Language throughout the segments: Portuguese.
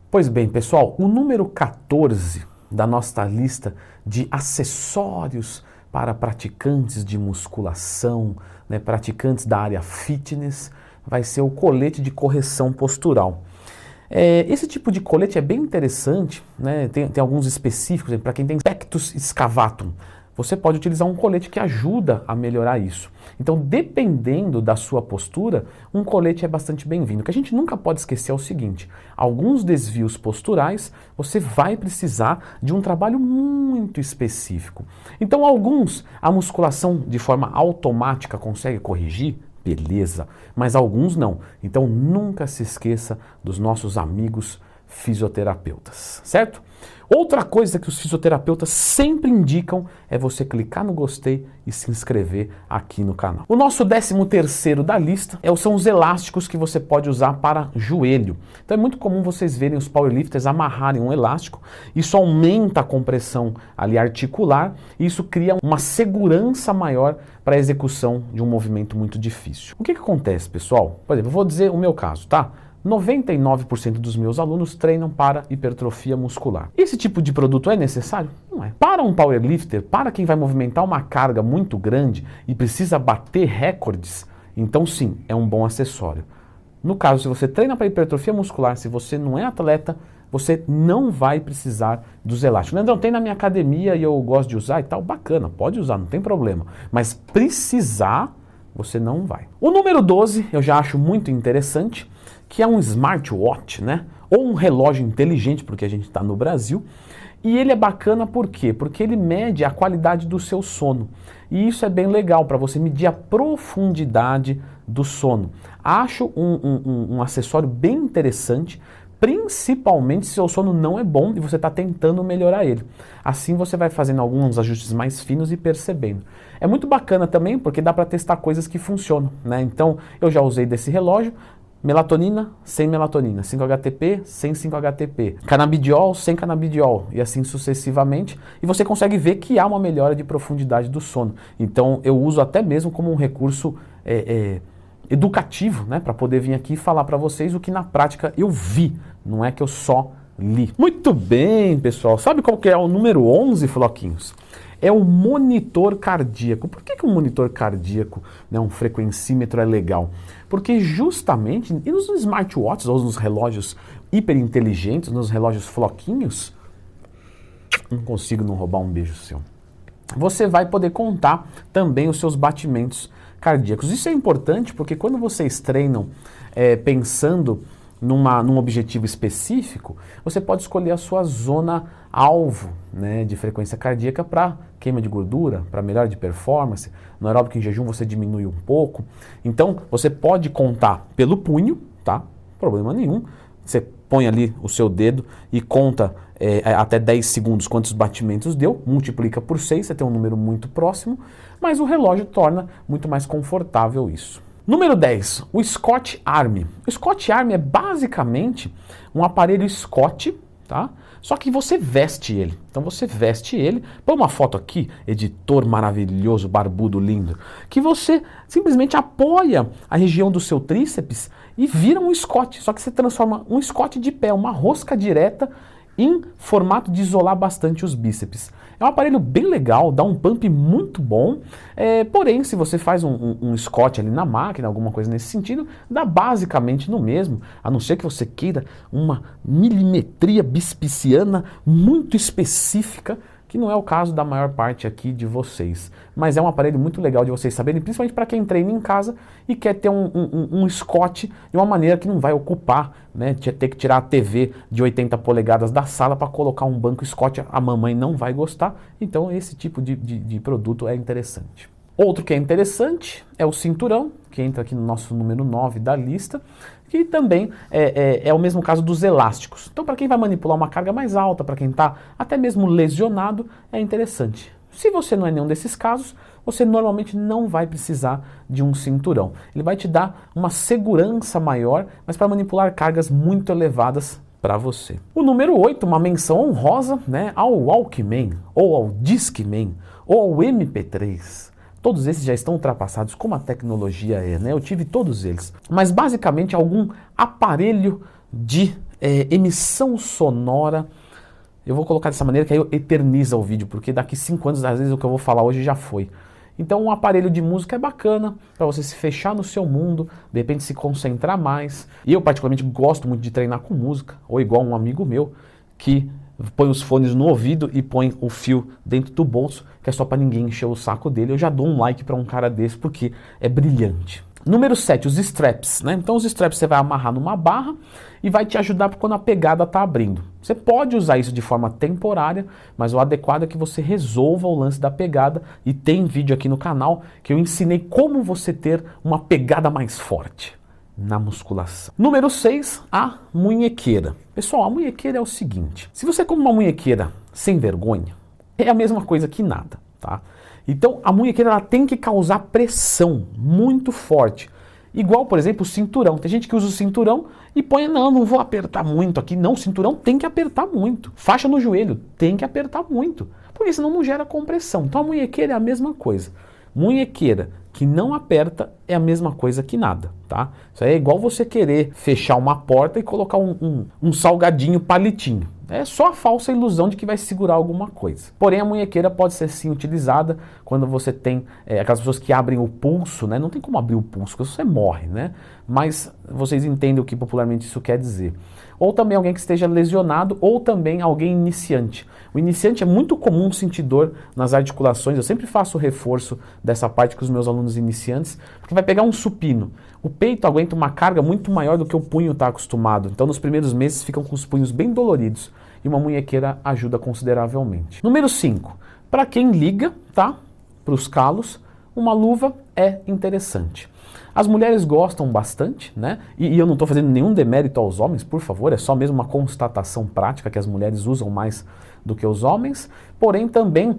Pois bem, pessoal, o número 14 da nossa lista de acessórios para praticantes de musculação, né, praticantes da área fitness, vai ser o colete de correção postural. Esse tipo de colete é bem interessante, né? Tem alguns específicos, para quem tem pectus excavatum. Você pode utilizar um colete que ajuda a melhorar isso. Então, dependendo da sua postura, um colete é bastante bem-vindo. O que a gente nunca pode esquecer é o seguinte: alguns desvios posturais, você vai precisar de um trabalho muito específico. Então, alguns, a musculação de forma automática consegue corrigir, beleza, mas alguns não. Então, nunca se esqueça dos nossos amigos fisioterapeutas, certo? Outra coisa que os fisioterapeutas sempre indicam é você clicar no gostei e se inscrever aqui no canal. O nosso 13º da lista são os elásticos que você pode usar para joelho. Então é muito comum vocês verem os powerlifters amarrarem um elástico. Isso aumenta a compressão ali articular e isso cria uma segurança maior para a execução de um movimento muito difícil. O que acontece, pessoal? Por exemplo, eu vou dizer o meu caso, tá? 99% dos meus alunos treinam para hipertrofia muscular. Esse tipo de produto é necessário? Não é. Para um powerlifter, para quem vai movimentar uma carga muito grande e precisa bater recordes, então sim, é um bom acessório. No caso, se você treina para hipertrofia muscular, se você não é atleta, você não vai precisar dos elásticos. Não, tem na minha academia e eu gosto de usar e tal, bacana, pode usar, não tem problema. Mas precisar, você não vai. O número 12 eu já acho muito interessante, que é um smartwatch, né? Ou um relógio inteligente, porque a gente está no Brasil. E ele é bacana por quê? Porque ele mede a qualidade do seu sono. E isso é bem legal para você medir a profundidade do sono. Acho um acessório bem interessante, principalmente se seu sono não é bom e você está tentando melhorar ele. Assim você vai fazendo alguns ajustes mais finos e percebendo. É muito bacana também porque dá para testar coisas que funcionam, né? Então eu já usei desse relógio. Melatonina, sem melatonina, 5-HTP, sem 5-HTP, canabidiol, sem canabidiol e assim sucessivamente. E você consegue ver que há uma melhora de profundidade do sono. Então eu uso até mesmo como um recurso educativo, né, para poder vir aqui e falar para vocês o que na prática eu vi, não é que eu só li. Muito bem, pessoal. Sabe qual que é o número 11, floquinhos? É o monitor cardíaco. Por que o monitor cardíaco, né, um frequencímetro, é legal? Porque justamente, e nos smartwatches, ou nos relógios hiperinteligentes, nos relógios floquinhos, não consigo não roubar um beijo seu, você vai poder contar também os seus batimentos cardíacos. Isso é importante porque quando vocês treinam pensando num objetivo específico, você pode escolher a sua zona alvo, né, de frequência cardíaca para queima de gordura, para melhora de performance. No aeróbico em jejum você diminui um pouco. Então você pode contar pelo punho, tá? Problema nenhum. Você põe ali o seu dedo e conta até 10 segundos quantos batimentos deu, multiplica por 6, você tem um número muito próximo, mas o relógio torna muito mais confortável isso. Número 10, o Scott Arm. O Scott Arm é basicamente um aparelho Scott, tá? Só que você veste ele. Então você veste ele, põe uma foto aqui, editor maravilhoso, barbudo, lindo, que você simplesmente apoia a região do seu tríceps e vira um Scott. Só que você transforma um Scott de pé, uma rosca direta, em formato de isolar bastante os bíceps. É um aparelho bem legal, dá um pump muito bom, porém se você faz um Scott ali na máquina, alguma coisa nesse sentido, dá basicamente no mesmo, a não ser que você queira uma milimetria bispiciana muito específica, que não é o caso da maior parte aqui de vocês. Mas é um aparelho muito legal de vocês saberem, principalmente para quem treina em casa e quer ter um Scott de uma maneira que não vai ocupar, né, ter que tirar a TV de 80 polegadas da sala para colocar um banco Scott, a mamãe não vai gostar. Então esse tipo de produto é interessante. Outro que é interessante é o cinturão, que entra aqui no nosso número 9 da lista, que também é o mesmo caso dos elásticos. Então, para quem vai manipular uma carga mais alta, para quem está até mesmo lesionado, é interessante. Se você não é nenhum desses casos, você normalmente não vai precisar de um cinturão. Ele vai te dar uma segurança maior, mas para manipular cargas muito elevadas para você. O número 8, uma menção honrosa, né, ao Walkman, ou ao Discman, ou ao MP3. Todos esses já estão ultrapassados, como a tecnologia é, né? Eu tive todos eles. Mas basicamente algum aparelho de emissão sonora. Eu vou colocar dessa maneira que aí eterniza o vídeo, porque daqui 5 anos, às vezes, o que eu vou falar hoje já foi. Então, um aparelho de música é bacana para você se fechar no seu mundo, de repente se concentrar mais. E eu, particularmente, gosto muito de treinar com música, ou igual um amigo meu, que põe os fones no ouvido e põe o fio dentro do bolso, que é só para ninguém encher o saco dele. Eu já dou um like para um cara desse, porque é brilhante. Número 7, os straps, né? Então os straps você vai amarrar numa barra e vai te ajudar quando a pegada está abrindo. Você pode usar isso de forma temporária, mas o adequado é que você resolva o lance da pegada, e tem vídeo aqui no canal que eu ensinei como você ter uma pegada mais forte na musculação. Número 6, a munhequeira. Pessoal, a munhequeira é o seguinte, se você come uma munhequeira sem vergonha, é a mesma coisa que nada, tá? Então, a munhequeira ela tem que causar pressão muito forte. Igual, por exemplo, o cinturão. Tem gente que usa o cinturão e põe, não vou apertar muito aqui. Não, o cinturão tem que apertar muito. Faixa no joelho, tem que apertar muito. Porque senão não gera compressão. Então, a munhequeira é a mesma coisa. Munhequeira que não aperta é a mesma coisa que nada, tá? Isso aí é igual você querer fechar uma porta e colocar um salgadinho palitinho. É só a falsa ilusão de que vai segurar alguma coisa. Porém, a munhequeira pode ser sim utilizada quando você tem aquelas pessoas que abrem o pulso, né? Não tem como abrir o pulso, porque você morre, né? Mas vocês entendem o que popularmente isso quer dizer. Ou também alguém que esteja lesionado, ou também alguém iniciante. O iniciante é muito comum sentir dor nas articulações. Eu sempre faço o reforço dessa parte com os meus alunos iniciantes, porque vai pegar um supino. O peito aguenta uma carga muito maior do que o punho está acostumado. Então, nos primeiros meses, ficam com os punhos bem doloridos. E uma munhequeira ajuda consideravelmente. Número 5. Para quem liga, tá? Para os calos, uma luva é interessante. As mulheres gostam bastante, né? E eu não estou fazendo nenhum demérito aos homens, por favor, é só mesmo uma constatação prática que as mulheres usam mais do que os homens. Porém, também,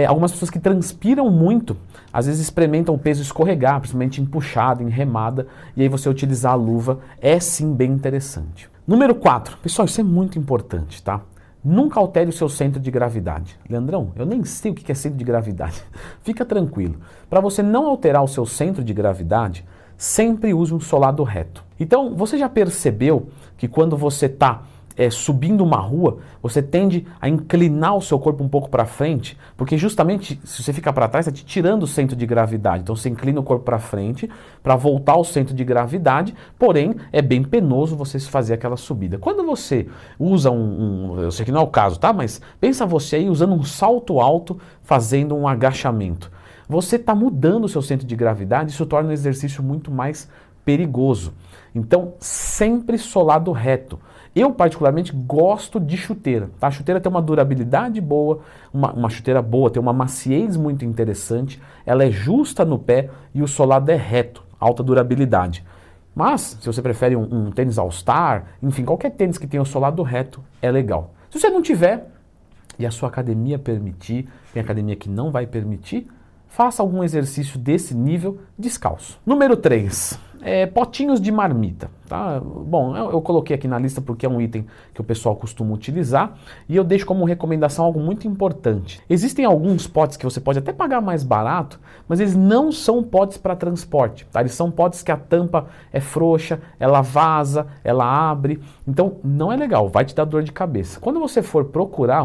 algumas pessoas que transpiram muito, às vezes experimentam o peso escorregar, principalmente em puxada, em remada, e aí você utilizar a luva é sim bem interessante. Número 4. Pessoal, isso é muito importante, tá? Nunca altere o seu centro de gravidade. Leandrão, eu nem sei o que é centro de gravidade. Fica tranquilo. Para você não alterar o seu centro de gravidade, sempre use um solado reto. Então, você já percebeu que quando você está subindo uma rua, você tende a inclinar o seu corpo um pouco para frente, porque justamente se você ficar para trás, está te tirando o centro de gravidade. Então você inclina o corpo para frente para voltar ao centro de gravidade, porém é bem penoso você fazer aquela subida. Quando você usa eu sei que não é o caso, tá? Mas pensa você aí usando um salto alto, fazendo um agachamento. Você está mudando o seu centro de gravidade, isso torna o exercício muito mais perigoso. Então, sempre solado reto. Eu, particularmente, gosto de chuteira. Tá? A chuteira tem uma durabilidade boa, uma chuteira boa, tem uma maciez muito interessante, ela é justa no pé e o solado é reto, alta durabilidade. Mas, se você prefere um tênis All-Star, enfim, qualquer tênis que tenha o solado reto é legal. Se você não tiver, e a sua academia permitir, tem academia que não vai permitir, faça algum exercício desse nível descalço. Número 3. Potinhos de marmita. Tá? Bom, eu coloquei aqui na lista porque é um item que o pessoal costuma utilizar e eu deixo como recomendação algo muito importante. Existem alguns potes que você pode até pagar mais barato, mas eles não são potes para transporte. Tá? Eles são potes que a tampa é frouxa, ela vaza, ela abre. Então não é legal, vai te dar dor de cabeça. Quando você for procurar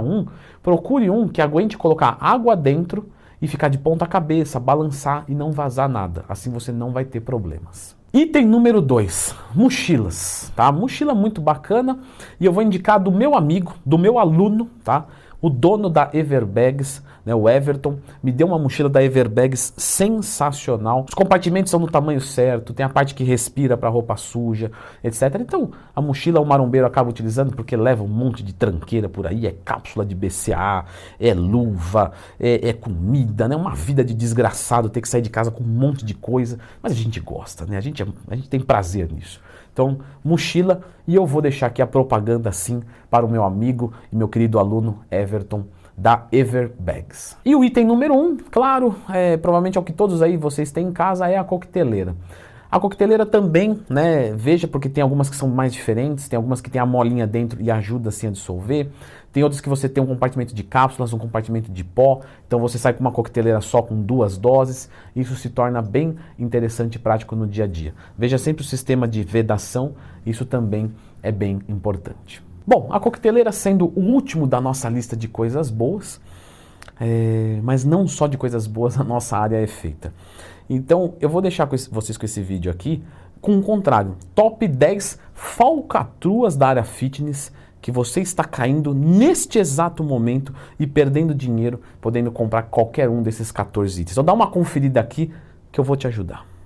procure um que aguente colocar água dentro e ficar de ponta cabeça, balançar e não vazar nada. Assim você não vai ter problemas. Item número 2, mochilas, tá? Mochila muito bacana e eu vou indicar do meu amigo, do meu aluno, tá? O dono da Everbags, né, o Everton, me deu uma mochila da Everbags sensacional. Os compartimentos são no tamanho certo, tem a parte que respira para roupa suja, etc. Então, a mochila o marombeiro acaba utilizando porque leva um monte de tranqueira por aí, é cápsula de BCA, é luva, é comida, né? Uma vida de desgraçado ter que sair de casa com um monte de coisa, mas a gente gosta, né? A gente tem prazer nisso. Então, mochila, e eu vou deixar aqui a propaganda sim para o meu amigo e meu querido aluno Everton da Everbags. E o item número 1, claro, provavelmente é o que todos aí vocês têm em casa, é a coqueteleira. A coqueteleira também, né, veja, porque tem algumas que são mais diferentes, tem algumas que tem a molinha dentro e ajuda assim a dissolver, tem outras que você tem um compartimento de cápsulas, um compartimento de pó, então você sai com uma coqueteleira só com 2 doses, isso se torna bem interessante e prático no dia a dia. Veja sempre o sistema de vedação, isso também é bem importante. Bom, a coqueteleira sendo o último da nossa lista de coisas boas, mas não só de coisas boas a nossa área é feita. Então eu vou deixar vocês com esse vídeo aqui com o contrário, top 10 falcatruas da área fitness que você está caindo neste exato momento e perdendo dinheiro, podendo comprar qualquer um desses 14 itens. Então dá uma conferida aqui que eu vou te ajudar.